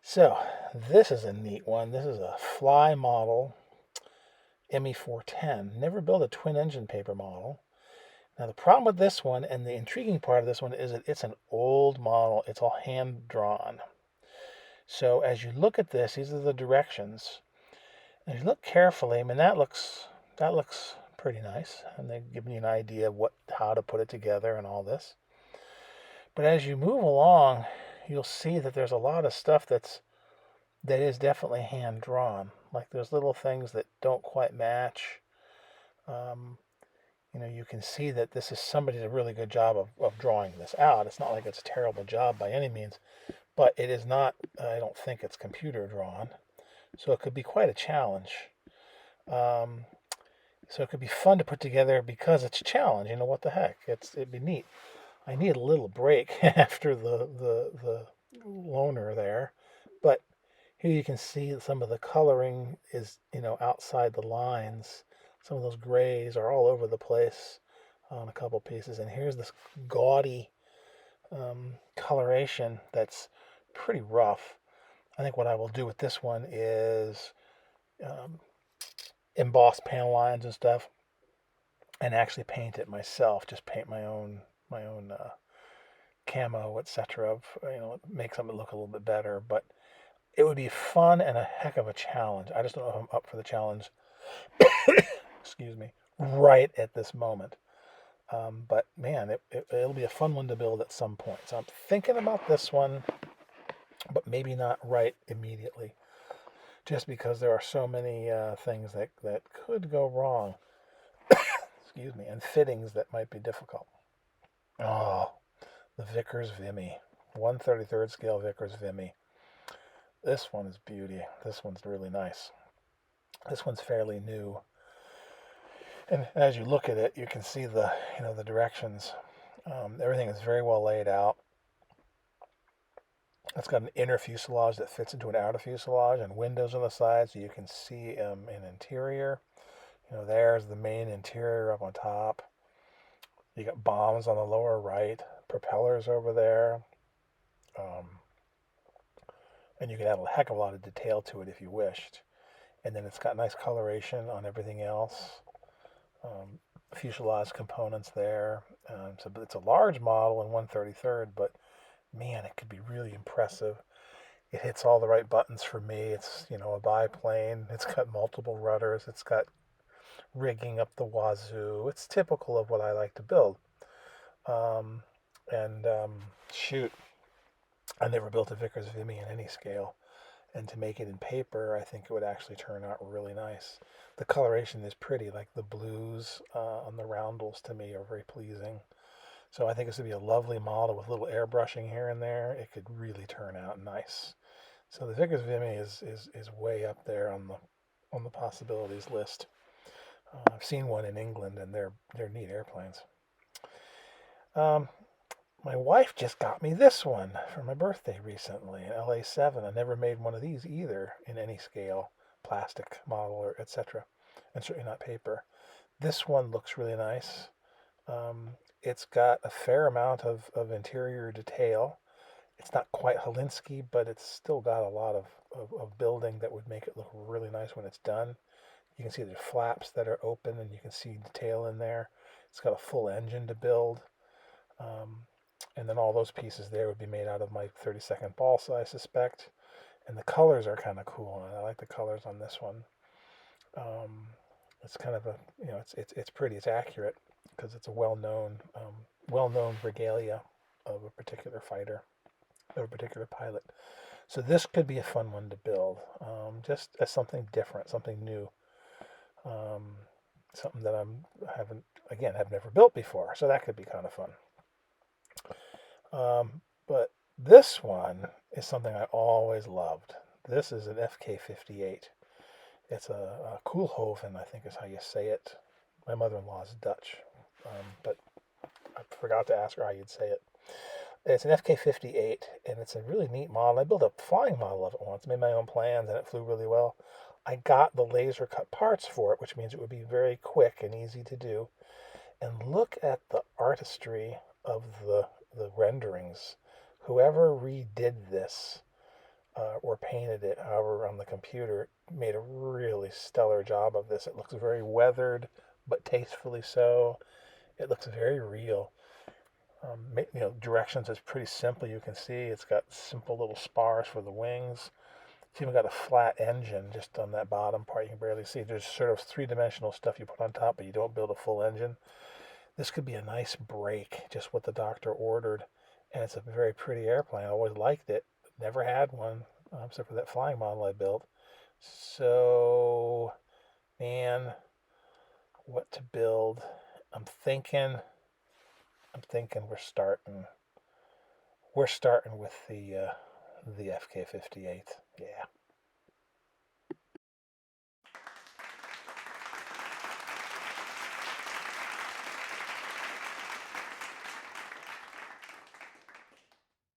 So this is a neat one. This is a Fly model ME410. Never built a twin engine paper model. Now the problem with this one, and the intriguing part of this one, is that it's an old model. It's all hand drawn. So as you look at this, these are the directions. As you look carefully, I mean that looks pretty nice, and they've given you an idea of how to put it together and all this. But as you move along, you'll see that there's a lot of stuff that is definitely hand drawn. Like there's little things that don't quite match. Um, you can see that this is somebody did a really good job of drawing this out. It's not like it's a terrible job by any means, but it is not, I don't think it's computer drawn. So it could be quite a challenge. Um, so it could be fun to put together because it's a challenge. What the heck? It'd be neat. I need a little break after the loner there, but here you can see some of the coloring is, outside the lines. Some of those grays are all over the place on a couple pieces. And here's this gaudy coloration that's pretty rough. I think what I will do with this one is um, emboss panel lines and stuff and actually paint it myself. Just paint my own camo, etc. Make something look a little bit better. But it would be fun and a heck of a challenge. I just don't know if I'm up for the challenge. Excuse me. Right at this moment. But man, it'll be a fun one to build at some point. So I'm thinking about this one, but maybe not right immediately, just because there are so many things that could go wrong. Excuse me, and fittings that might be difficult. Oh, the Vickers Vimy, 1/33rd scale Vickers Vimy. This one is beauty. This one's really nice. This one's fairly new. And as you look at it, you can see the directions. Everything is very well laid out. It's got an inner fuselage that fits into an outer fuselage and windows on the side so you can see an interior. There's the main interior up on top. You got bombs on the lower right, propellers over there. Um, and you can add a heck of a lot of detail to it if you wished. And then it's got nice coloration on everything else. Fuselage components there. So it's a large model in 1/33rd, but man, it could be really impressive. It hits all the right buttons for me. It's, a biplane. It's got multiple rudders. It's got rigging up the wazoo. It's typical of what I like to build. And shoot, I never built a Vickers Vimy in any scale. And to make it in paper, I think it would actually turn out really nice. The coloration is pretty, like the blues on the roundels to me are very pleasing. So I think this would be a lovely model with a little airbrushing here and there. It could really turn out nice. So the Vickers Vimy is way up there on the possibilities list. I've seen one in England, and they're neat airplanes. Um, my wife just got me this one for my birthday recently, an LA7. I never made one of these either in any scale, plastic model or etc. And certainly not paper. This one looks really nice. It's got a fair amount of interior detail. It's not quite Holinsky, but it's still got a lot of building that would make it look really nice when it's done. You can see the flaps that are open and you can see detail in there. It's got a full engine to build. And then all those pieces there would be made out of my 32nd balsa, I suspect. And the colors are kind of cool. And I like the colors on this one. It's kind of it's pretty. It's accurate because it's a well-known regalia of a particular fighter, of a particular pilot. So this could be a fun one to build, just as something different, something new, um, something that I've never built before. So that could be kind of fun. But this one is something I always loved. This is an FK58. It's a Koolhoven, I think is how you say it. My mother-in-law is Dutch, but I forgot to ask her how you'd say it. It's an FK58, and it's a really neat model. I built a flying model of it once, made my own plans, and it flew really well. I got the laser cut parts for it, which means it would be very quick and easy to do. And look at the artistry of the renderings. Whoever redid this or painted it, however, on the computer, made a really stellar job of this. It looks very weathered, but tastefully so. It looks very real. Directions is pretty simple. You can see it's got simple little spars for the wings. It's even got a flat engine just on that bottom part. You can barely see. There's sort of three-dimensional stuff you put on top, but you don't build a full engine. This could be a nice break, just what the doctor ordered. And it's a very pretty airplane. I always liked it. Never had one, except for that flying model I built. So, man, what to build? I'm thinking, we're starting with the FK-58. Yeah.